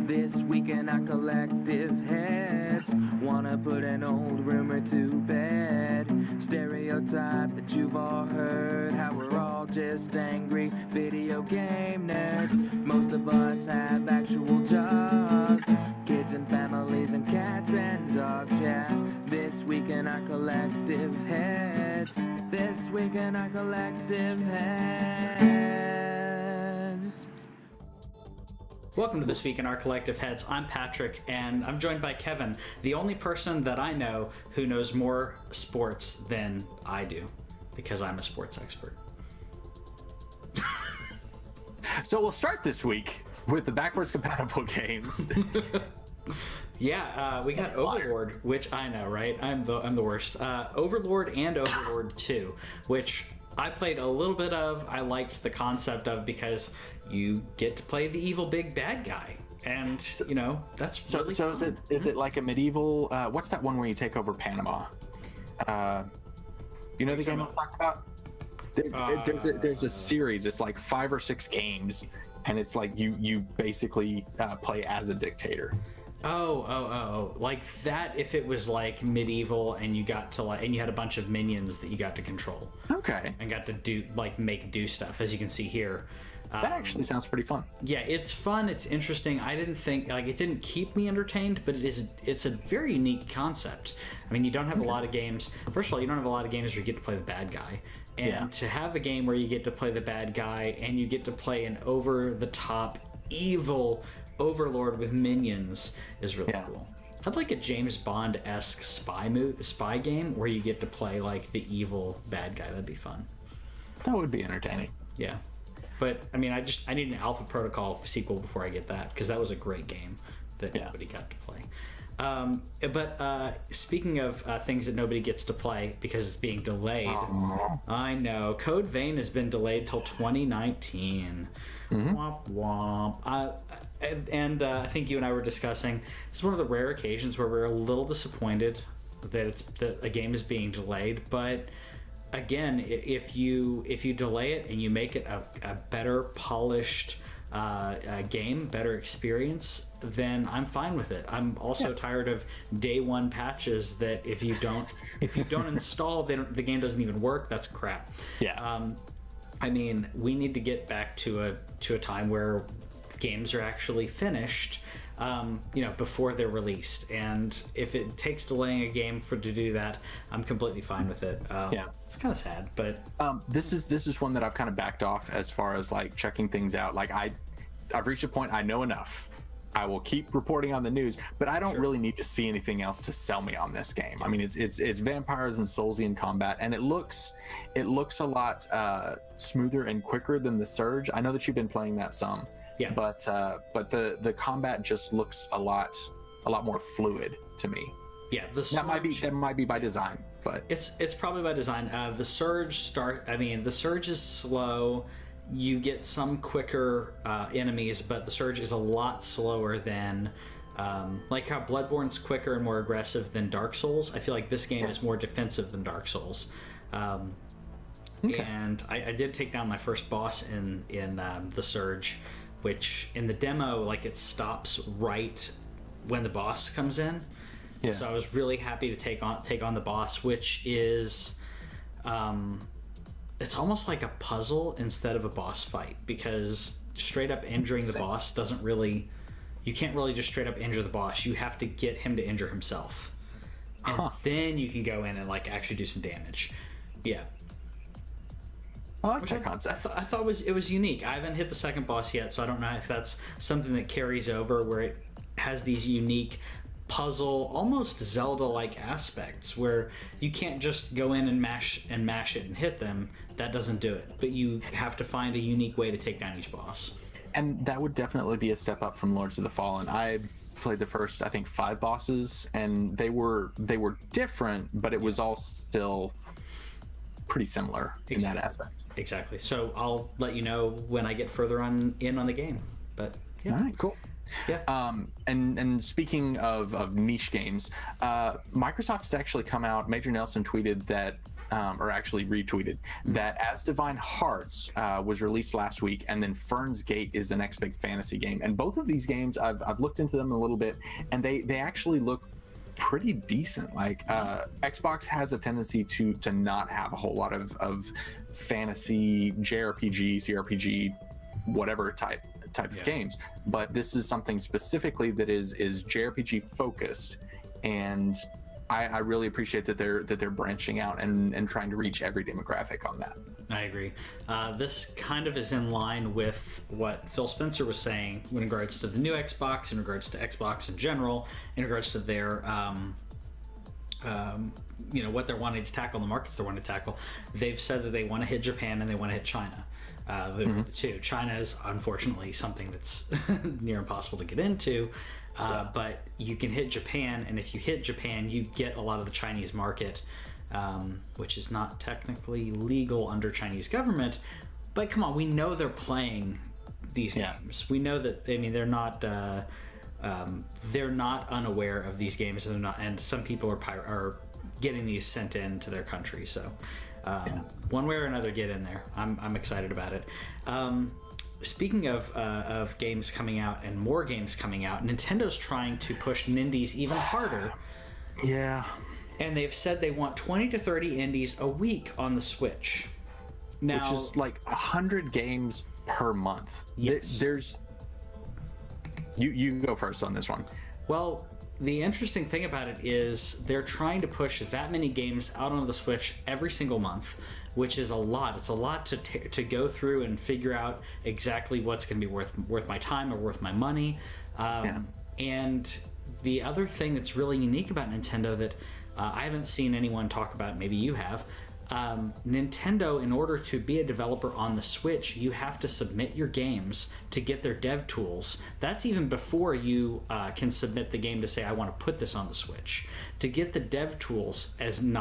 This week in our collective heads, wanna put an old rumor to bed. Stereotype that you've all heard, how we're all just angry video game nerds. Most of us have actual jobs, kids and families and cats and dogs, yeah. This week in our collective heads, this week in our collective heads. Welcome to This Week in Our Collective Heads. I'm Patrick, and I'm joined by Kevin, the only person that I know who knows more sports than I do, because I'm a sports expert. So we'll start this week with the backwards compatible games. Yeah, we got Overlord, which I know, right? I'm the worst. Overlord and Overlord 2, which I played a little bit of. I liked the concept of, because you get to play the evil big bad guy, and you know that's really so fun. is it like a medieval? What's that one where you take over Panama? You know the game I'm talking about? There's a series. It's like 5 or 6 games, and it's like you basically play as a dictator. Oh, like that. If it was like medieval, and you got to and you had a bunch of minions that you got to control. Okay. And got to do stuff, as you can see here. That actually sounds pretty fun. Yeah, it's fun. It's interesting. I didn't think it didn't keep me entertained, but it's a very unique concept. I mean, you don't have a lot of games. First of all, you don't have a lot of games where you get to play the bad guy, and to have a game where you get to play the bad guy and you get to play an over-the-top evil overlord with minions is really cool. I'd like a James Bond-esque spy game where you get to play like the evil bad guy. That'd be fun. That would be entertaining. Yeah. But I mean, I need an Alpha Protocol sequel before I get that, because that was a great game that nobody got to play. But speaking of things that nobody gets to play because it's being delayed, I know Code Vein has been delayed till 2019. Womp womp. And I think you and I were discussing, this is one of the rare occasions where we're a little disappointed that a game is being delayed, but again, if you delay it and you make it a better polished game, better experience, then I'm fine with it. I'm also tired of day one patches that if you don't install, the game doesn't even work. That's crap. Yeah. I mean, we need to get back to a time where games are actually finished, before they're released. And if it takes delaying a game to do that, I'm completely fine with it. It's kind of sad, but this is one that I've kind of backed off as far as like checking things out. Like I've reached a point I know enough. I will keep reporting on the news, but I don't really need to see anything else to sell me on this game. I mean, it's vampires and Soulsian combat, and it looks a lot smoother and quicker than the Surge. I know that you've been playing that some. Yeah. But the combat just looks a lot more fluid to me. Yeah, the Surge, that might be by design, but it's probably by design. The Surge the Surge is slow. You get some quicker enemies, but the Surge is a lot slower than like how Bloodborne's quicker and more aggressive than Dark Souls. I feel like this game is more defensive than Dark Souls. And I did take down my first boss in the Surge, which in the demo, like, it stops right when the boss comes in. Yeah. So I was really happy to take on the boss, which is it's almost like a puzzle instead of a boss fight, because straight up injuring the boss doesn't really, you can't really just straight up injure the boss. You have to get him to injure himself, and then you can go in and like actually do some damage. Yeah. I like that concept. I thought it was unique. I haven't hit the second boss yet, so I don't know if that's something that carries over, where it has these unique puzzle, almost Zelda-like aspects, where you can't just go in and mash it and hit them. That doesn't do it. But you have to find a unique way to take down each boss. And that would definitely be a step up from Lords of the Fallen. I played the first, I think, 5 bosses, and they were different, but it was all still pretty similar in that aspect. Exactly. So I'll let you know when I get further in on the game. But yeah. All right, cool. Yeah. And speaking of niche games, Microsoft has actually come out. Major Nelson tweeted that, or actually retweeted that As Divine Hearts was released last week, and then Fern's Gate is the next big fantasy game. And both of these games, I've looked into them a little bit, and they actually look pretty decent. Like Xbox has a tendency to not have a whole lot of fantasy JRPG, CRPG, whatever type of games, but this is something specifically that is JRPG focused, and I really appreciate that they're branching out and trying to reach every demographic on that. I agree. This kind of is in line with what Phil Spencer was saying in regards to the new Xbox, in regards to Xbox in general, in regards to their what they're wanting to tackle, the markets they're wanting to tackle. They've said that they want to hit Japan and they want to hit China. The two. China is unfortunately something that's near impossible to get into, but you can hit Japan, and if you hit Japan, you get a lot of the Chinese market, which is not technically legal under Chinese government. But come on, we know they're playing these games. We know that. I mean, they're not unaware of these games, and some people are getting these sent in to their country. So. One way or another, get in there. I'm excited about it. Speaking of games coming out and more games coming out, Nintendo's trying to push Nindies even harder. Yeah. And they've said they want 20 to 30 indies a week on the Switch. Now, which is like 100 games per month. Yes. There's you go first on this one. Well, the interesting thing about it is they're trying to push that many games out onto the Switch every single month, which is a lot. It's a lot to go through and figure out exactly what's going to be worth my time or worth my money. And the other thing that's really unique about Nintendo that I haven't seen anyone talk about, maybe you have, Nintendo, in order to be a developer on the Switch, you have to submit your games to get their dev tools. That's even before you can submit the game to say, I want to put this on the Switch. To get the dev tools is an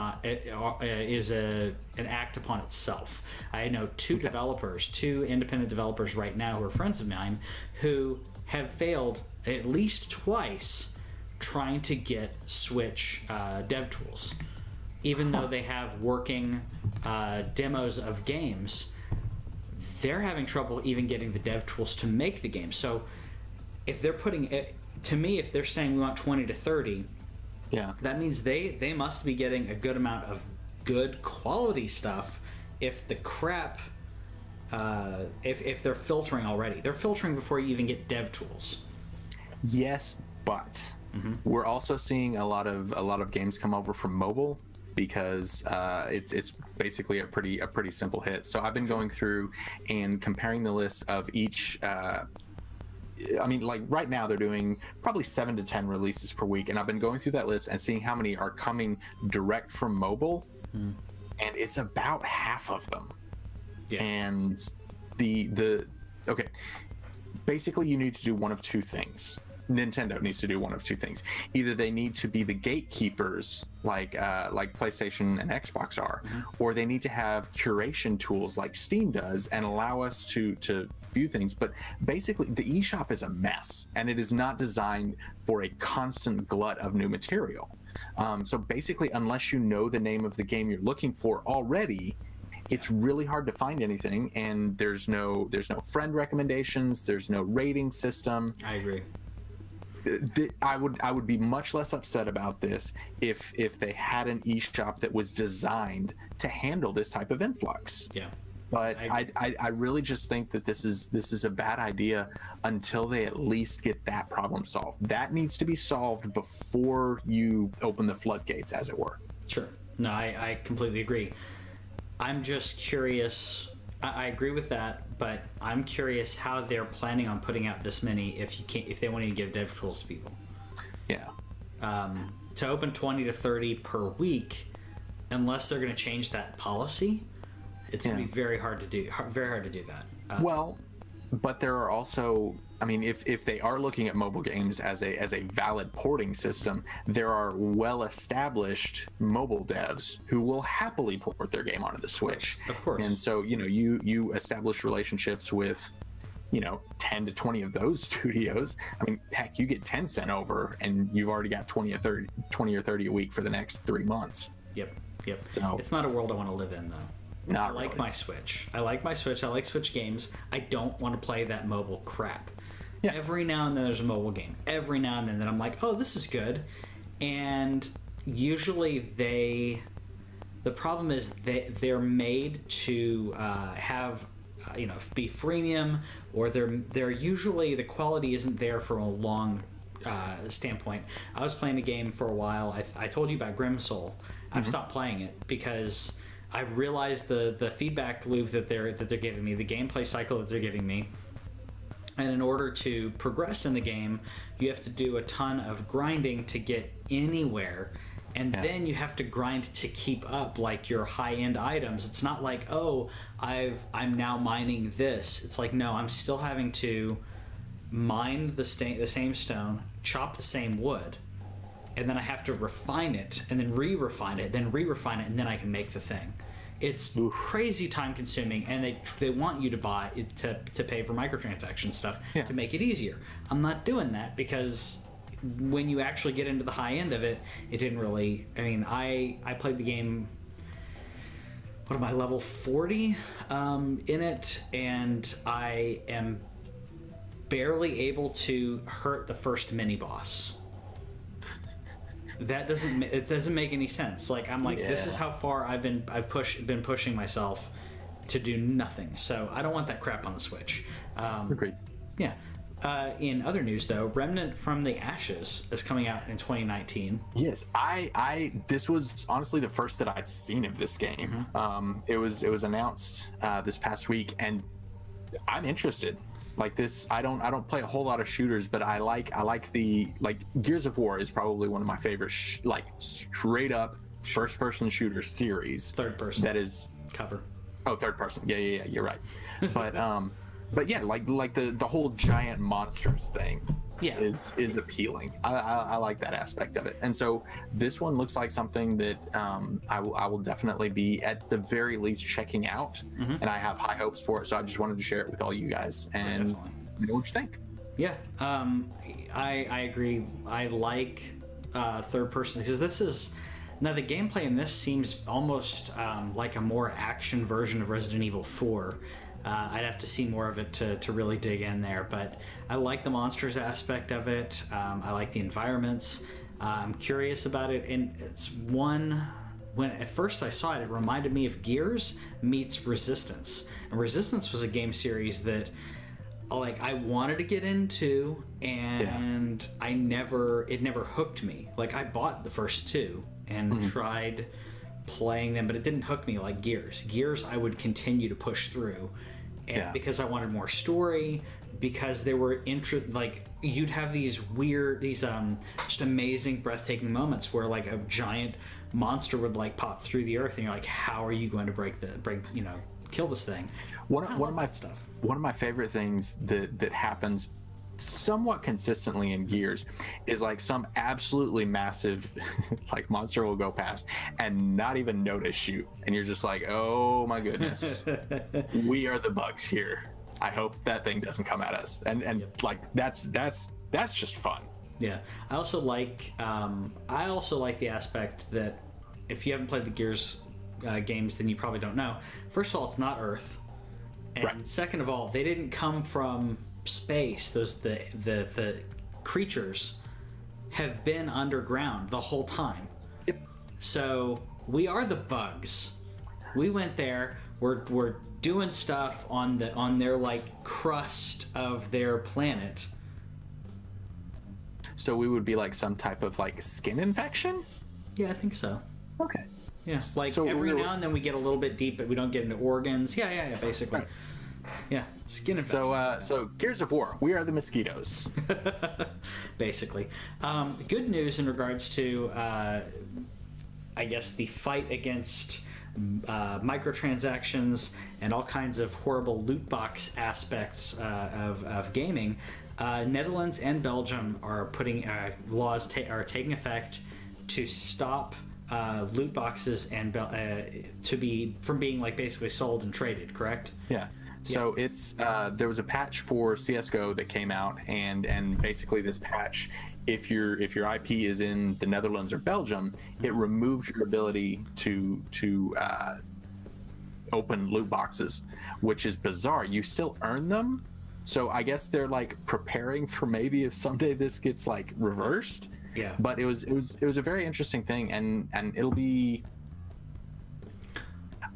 act upon itself. I know two independent developers right now who are friends of mine who have failed at least twice trying to get Switch dev tools. Even though they have working demos of games, they're having trouble even getting the dev tools to make the game. So if they're putting it, to me, if they're saying we want 20 to 30, that means they must be getting a good amount of good quality stuff. If the crap, if they're filtering already, they're filtering before you even get dev tools. Yes, but we're also seeing a lot of games come over from mobile, because it's basically a pretty simple hit. So I've been going through and comparing the list of each. Like right now they're doing probably 7 to 10 releases per week, and I've been going through that list and seeing how many are coming direct from mobile, and it's about half of them. And basically you need to do one of two things. Nintendo needs to do one of two things. Either they need to be the gatekeepers like PlayStation and Xbox are, or they need to have curation tools like Steam does and allow us to view things. But basically the eShop is a mess, and it is not designed for a constant glut of new material. So basically, unless you know the name of the game you're looking for already, it's really hard to find anything, and there's no friend recommendations, there's no rating system. I agree. I would be much less upset about this if they had an eShop that was designed to handle this type of influx. Yeah. But I really just think that this is a bad idea until they at least get that problem solved. That needs to be solved before you open the floodgates, as it were. Sure. No, I completely agree. I'm just curious. I agree with that, but I'm curious how they're planning on putting out this many if they want to give dev tools to people. Yeah. To open 20 to 30 per week, unless they're going to change that policy, it's going to be very hard to do. Very hard to do that. Well, but there are also, I mean, if they are looking at mobile games as a valid porting system, there are well-established mobile devs who will happily port their game onto the Switch. Of course. And so, you establish relationships with, 10 to 20 of those studios. I mean, heck, you get 10 sent over and you've already got 20 or 30 a week for the next 3 months. Yep. So, it's not a world I want to live in, though. I like my Switch. I like Switch games. I don't want to play that mobile crap. Yeah. Every now and then there's a mobile game. Every now and then that I'm like, oh, this is good. And usually the problem is they're made to have, be freemium, or they're usually, the quality isn't there from a long standpoint. I was playing a game for a while. I told you about Grimsoul. I've stopped playing it because I've realized the feedback loop that they're giving me, the gameplay cycle that they're giving me. And in order to progress in the game, you have to do a ton of grinding to get anywhere. And then you have to grind to keep up, like, your high-end items. It's not like, oh, I'm now mining this. It's like, no, I'm still having to mine the same stone, chop the same wood, and then I have to refine it, and then re-refine it, then re-refine it, and then I can make the thing. It's crazy time-consuming, and they want you to buy to pay for microtransaction stuff to make it easier. I'm not doing that because when you actually get into the high end of it, it didn't really. I mean, I played the game. What am I, level 40 in it, and I am barely able to hurt the first mini boss. That doesn't make any sense. Like, I'm like, this is how far I've been pushing myself to do nothing. So I don't want that crap on the Switch. Agreed. Yeah. In other news, though, Remnant from the Ashes is coming out in 2019. Yes, this was honestly the first that I'd seen of this game. It was announced this past week, and I'm interested. Like this, I don't play a whole lot of shooters, but I like the Gears of War is probably one of my favorite straight up first person shooter series. Third person. That is cover. Oh, third person. Yeah, you're right. But yeah, like the whole giant monsters thing is appealing. I like that aspect of it. And so this one looks like something that I will definitely be at the very least checking out, and I have high hopes for it. So I just wanted to share it with all you guys and know what you think. Yeah, I agree. I like third person because this is. Now, the gameplay in this seems almost like a more action version of Resident Evil 4. I'd have to see more of it to really dig in there, but I like the monsters aspect of it. I like the environments. I'm curious about it, and it's one... When at first I saw it, it reminded me of Gears meets Resistance. And Resistance was a game series that I wanted to get into, and it never hooked me. Like, I bought the first two and tried playing them, but it didn't hook me like Gears. Gears I would continue to push through, and because I wanted more story, because there were you'd have these just amazing, breathtaking moments where like a giant monster would like pop through the earth, and you're like, how are you going to kill this thing? One of my favorite things that happens somewhat consistently in Gears is like some absolutely massive like monster will go past and not even notice you, and you're just like, oh my goodness, we are the bugs here. I hope that thing doesn't come at us, and like that's just fun. Yeah, I also like the aspect that if you haven't played the Gears games, then you probably don't know. First of all, it's not Earth, and second of all, they didn't come from space. The creatures have been underground the whole time. Yep. So we are the bugs. We went there. We're doing stuff on their like crust of their planet. So we would be like some type of like skin infection? Yeah, I think so. Okay. Yeah, like so every now and then we get a little bit deep, but we don't get into organs. Yeah, basically. Right. Yeah, skin infection. So Gears of War, we are the mosquitoes. Basically. Good news in regards to, I guess, the fight against microtransactions and all kinds of horrible loot box aspects of gaming. Netherlands and Belgium are putting laws are taking effect to stop loot boxes and from being like basically sold and traded. Correct? Yeah. So it's there was a patch for CS:GO that came out, and basically this patch, if your IP is in the Netherlands or Belgium, it removes your ability to open loot boxes, which is bizarre. You still earn them, so I guess they're like preparing for maybe if someday this gets like reversed. Yeah. But it was a very interesting thing, and it'll be.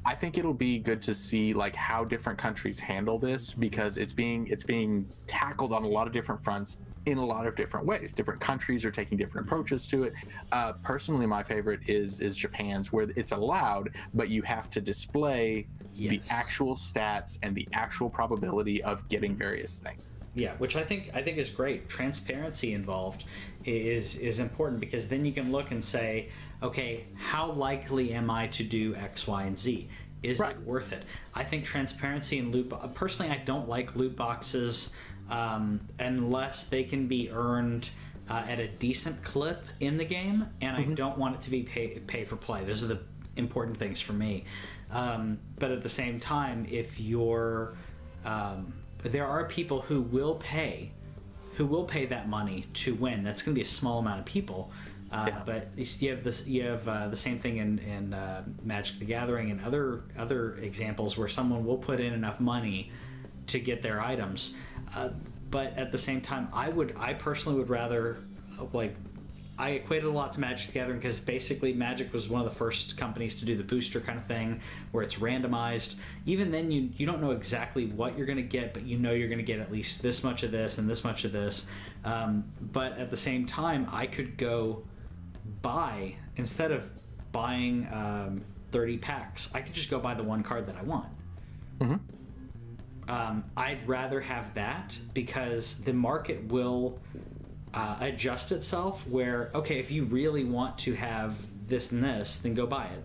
I think it'll be good to see like how different countries handle this, because it's being tackled on a lot of different fronts in a lot of different ways. Different countries are taking different approaches to it. Personally, my favorite is Japan's, where it's allowed, but you have to display the actual stats and the actual probability of getting various things. Yeah, which I think is great. Transparency involved is important, because then you can look and say, okay, how likely am I to do X, Y, and Z? Is it worth it? I think transparency and personally, I don't like loot boxes unless they can be earned at a decent clip in the game, and I don't want it to be pay for play. Those are the important things for me. But at the same time, if you're there are people who will pay that money to win. That's going to be a small amount of people. But you have the same thing in Magic the Gathering and other examples where someone will put in enough money to get their items. But at the same time, I personally would rather, like, I equate it a lot to Magic the Gathering because basically Magic was one of the first companies to do the booster kind of thing where it's randomized. Even then, you don't know exactly what you're going to get, but you know you're going to get at least this much of this and this much of this. But at the same time, I could go buy, instead of buying 30 packs, I could just go buy the one card that I want. I'd rather have that because the market will adjust itself where, okay, if you really want to have this and this, then go buy it.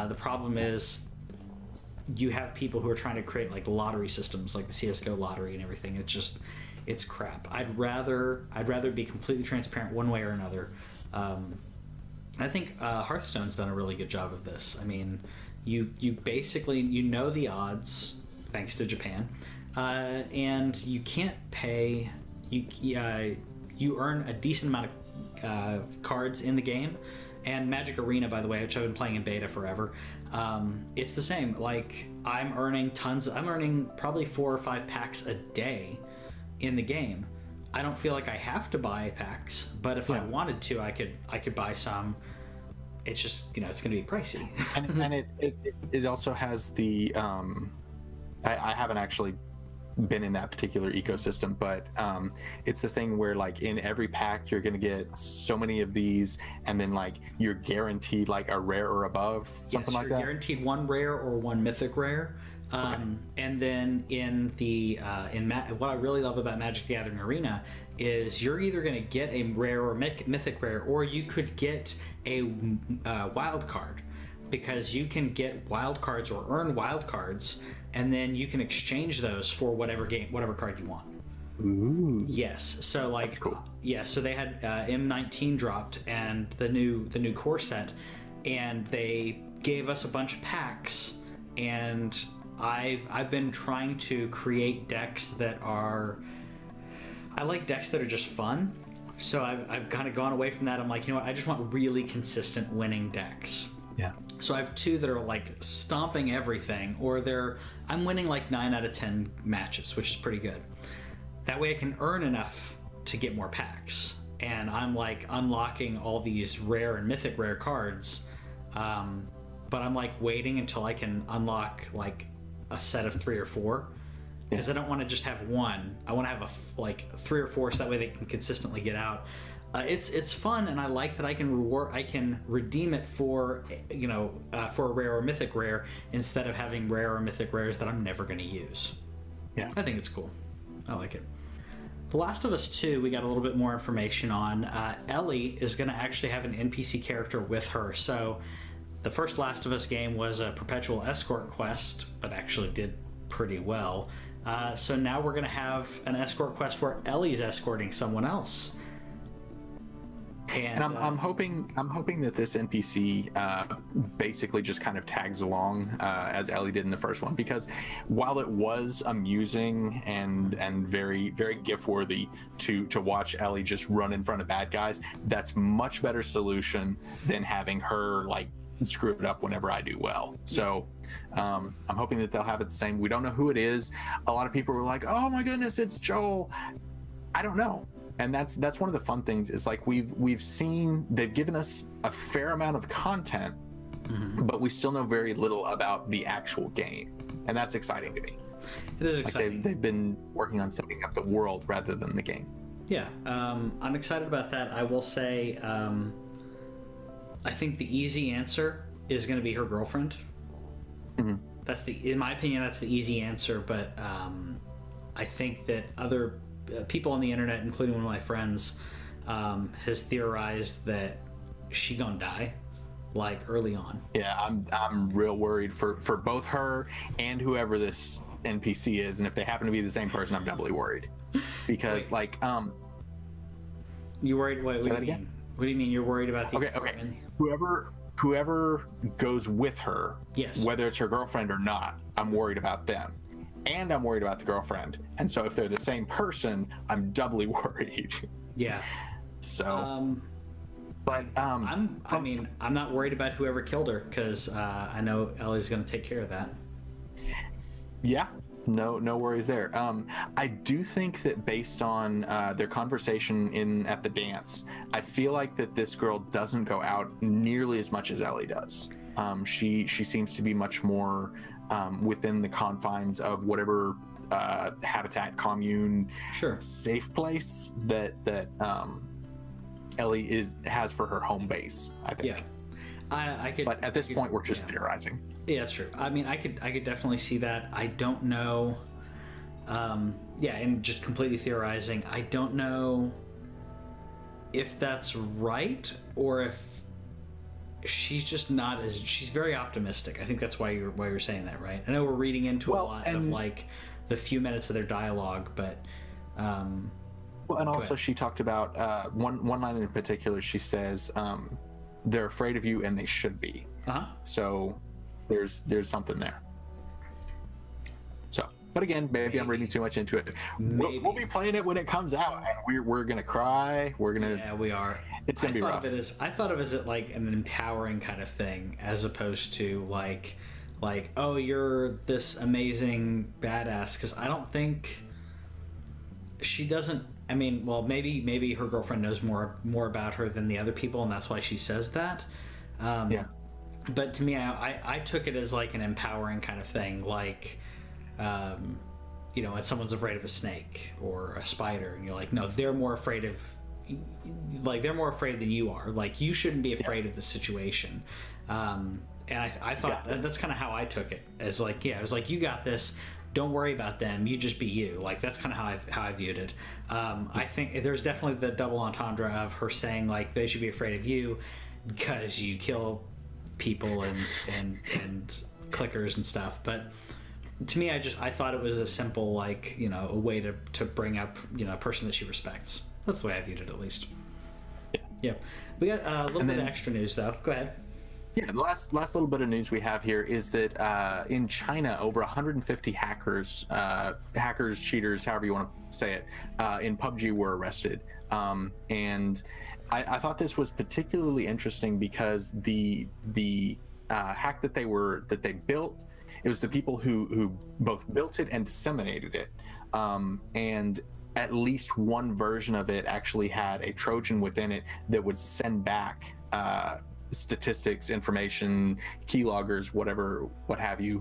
The problem is you have people who are trying to create like lottery systems like the CSGO lottery and everything. It's crap. I'd rather be completely transparent one way or another. I think Hearthstone's done a really good job of this. I mean, you basically, you know the odds thanks to Japan, and you can't pay. You earn a decent amount of cards in the game. And Magic Arena, by the way, which I've been playing in beta forever, it's the same. Like, I'm earning probably 4 or 5 packs a day in the game. I don't feel like I have to buy packs, but if I wanted to, I could buy some. It's just, it's going to be pricey. and it also has the I haven't actually been in that particular ecosystem, but it's the thing where like in every pack you're going to get so many of these, and then like you're guaranteed like a rare or above, something like that. Guaranteed 1 rare or 1 mythic rare. And then in the what I really love about Magic the Gathering Arena is you're either going to get a rare or mythic rare, or you could get a wild card, because you can get wild cards or earn wild cards, and then you can exchange those for whatever card you want. Ooh. Yes. So like, that's cool. Yeah. So they had M19 dropped and the new core set, and they gave us a bunch of packs, and I've been trying to create decks that are. I like decks that are just fun. So I've kind of gone away from that. I'm like, I just want really consistent winning decks. Yeah. So I have 2 that are like stomping everything, or I'm winning like 9 out of 10 matches, which is pretty good. That way I can earn enough to get more packs, and I'm like unlocking all these rare and mythic rare cards. But I'm like waiting until I can unlock like a set of 3 or 4, because I don't want to just have 1. I want to have like 3 or 4, so that way they can consistently get out. It's fun, and I like that I can redeem it for for a rare or mythic rare, instead of having rare or mythic rares that I'm never going to use. Yeah, I think it's cool. I like it. The Last of Us 2, we got a little bit more information on. Ellie is going to actually have an NPC character with her. So the first Last of Us game was a perpetual escort quest, but actually did pretty well. So now we're going to have an escort quest where Ellie's escorting someone else. And I'm hoping that this NPC basically just kind of tags along as Ellie did in the first one, because while it was amusing and very very gif worthy to watch Ellie just run in front of bad guys, that's much better solution than having her like screw it up whenever I do well. So I'm hoping that they'll have it the same. We don't know who it is. A lot of people were like, oh my goodness, it's Joel. I don't know. And that's one of the fun things is like we've seen, they've given us a fair amount of content, but we still know very little about the actual game, and that's exciting to me. It is exciting. Like they've been working on setting up the world rather than the game. Yeah, I'm excited about that. I will say, I think the easy answer is going to be her girlfriend. That's in my opinion, that's the easy answer. But I think that other people on the internet, including one of my friends, has theorized that she gonna die, like early on. Yeah, I'm real worried for both her and whoever this NPC is, and if they happen to be the same person, I'm doubly worried because You worried? What do you mean? What do you mean you're worried about the okay. Whoever goes with her, yes, whether it's her girlfriend or not, I'm worried about them, and I'm worried about the girlfriend. And so if they're the same person, I'm doubly worried. Yeah. So, I'm not worried about whoever killed her, because I know Ellie's going to take care of that. Yeah. No worries there. I do think that based on their conversation at the dance, I feel like that this girl doesn't go out nearly as much as Ellie does. She seems to be much more within the confines of whatever habitat, commune, safe place that Ellie has for her home base, I think. Yeah, I could. But at this point, we're just theorizing. Yeah, that's true. I mean, I could definitely see that. I don't know. And just completely theorizing. I don't know if that's right or if she's just not as. She's very optimistic. I think that's why you're saying that, right? I know we're reading into a lot of like the few minutes of their dialogue, but. Well, and also she talked about one line in particular. She says, "They're afraid of you, and they should be." So. There's something there. So, but again, maybe I'm reading too much into it. We'll be playing it when it comes out, and we're gonna cry. Yeah, we are. It's gonna be rough. I thought of it as like an empowering kind of thing, as opposed to like oh, you're this amazing badass. Because I don't think she doesn't. I mean, well, maybe her girlfriend knows more about her than the other people, and that's why she says that. Yeah. But to me, I took it as like an empowering kind of thing, like, when someone's afraid of a snake or a spider, and you're like, no, they're more afraid than you are. Like, you shouldn't be afraid of the situation. And I thought that's kind of how I took it, as like, I was like, you got this. Don't worry about them. You just be you. Like, that's kind of how I viewed it. I think there's definitely the double entendre of her saying like they should be afraid of you because you kill people and clickers and stuff, but to me, I thought it was a simple, like, a way to bring up a person that she respects. That's the way I viewed it, at least. Yeah. We got a little bit of extra news, though. Go ahead. Yeah, the last little bit of news we have here is that in China, over 150 hackers, cheaters, however you want to say it, in PUBG were arrested. And I thought this was particularly interesting because the hack that they built, it was the people who both built it and disseminated it. And at least one version of it actually had a Trojan within it that would send back statistics, information, keyloggers, what have you,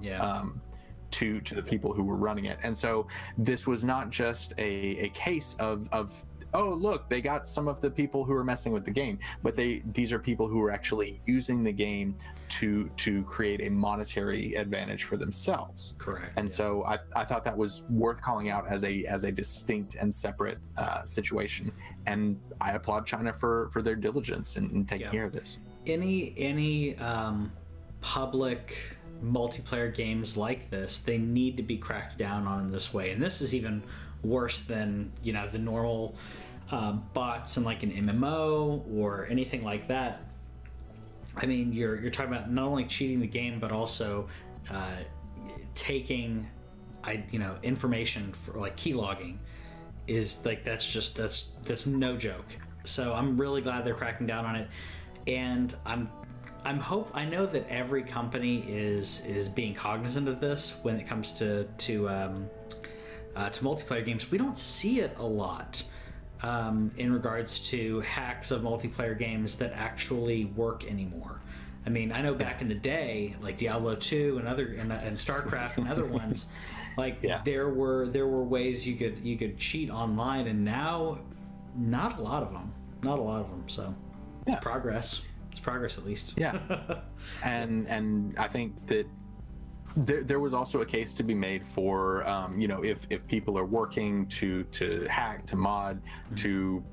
to the people who were running it. And so this was not just a case of oh, look, they got some of the people who are messing with the game, but these are people who are actually using the game to create a monetary advantage for themselves. Correct. And so I thought that was worth calling out as a distinct and separate situation. And I applaud China for their diligence in taking care of this. Any public multiplayer games like this, they need to be cracked down on in this way. And this is even worse than the normal bots in like an MMO or anything like that, I mean, you're talking about not only cheating the game, but also taking, information for like keylogging is like, that's no joke. So I'm really glad they're cracking down on it, and I know that every company is being cognizant of this when it comes to multiplayer games. We don't see it a lot in regards to hacks of multiplayer games that actually work anymore. I mean, I know back in the day, like Diablo 2 and StarCraft and other ones, like there were ways you could cheat online, and now not a lot of them. So it's progress. It's progress, at least. Yeah. and I think that there was also a case to be made for if people are working to hack, to mod, to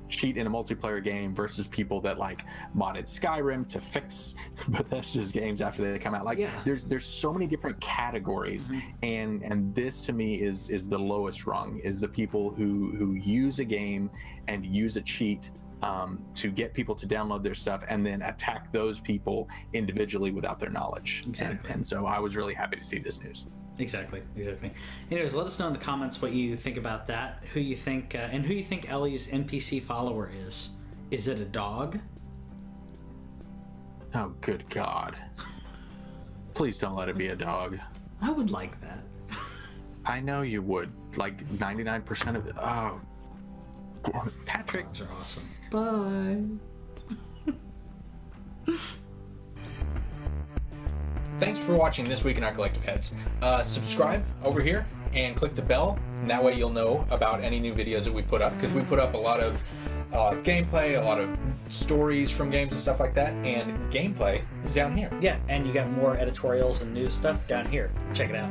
cheat in a multiplayer game versus people that like modded Skyrim to fix Bethesda's games after they come out. Like there's so many different categories, and this to me is the lowest rung, is the people who use a game and use a cheat to get people to download their stuff and then attack those people individually without their knowledge. Exactly. And so I was really happy to see this news. Exactly. Anyways, let us know in the comments what you think about that. Who you think Ellie's NPC follower is. Is it a dog? Oh, good God. Please don't let it be a dog. I would like that. I know you would. Like 99% of it. Oh, Patrick. Dogs are awesome. Bye. Thanks for watching This Week in Our Collective Heads. Subscribe over here and click the bell, and that way you'll know about any new videos that we put up, because we put up a lot of gameplay, a lot of stories from games and stuff like that, and gameplay is down here. Yeah, and you got more editorials and news stuff down here. Check it out.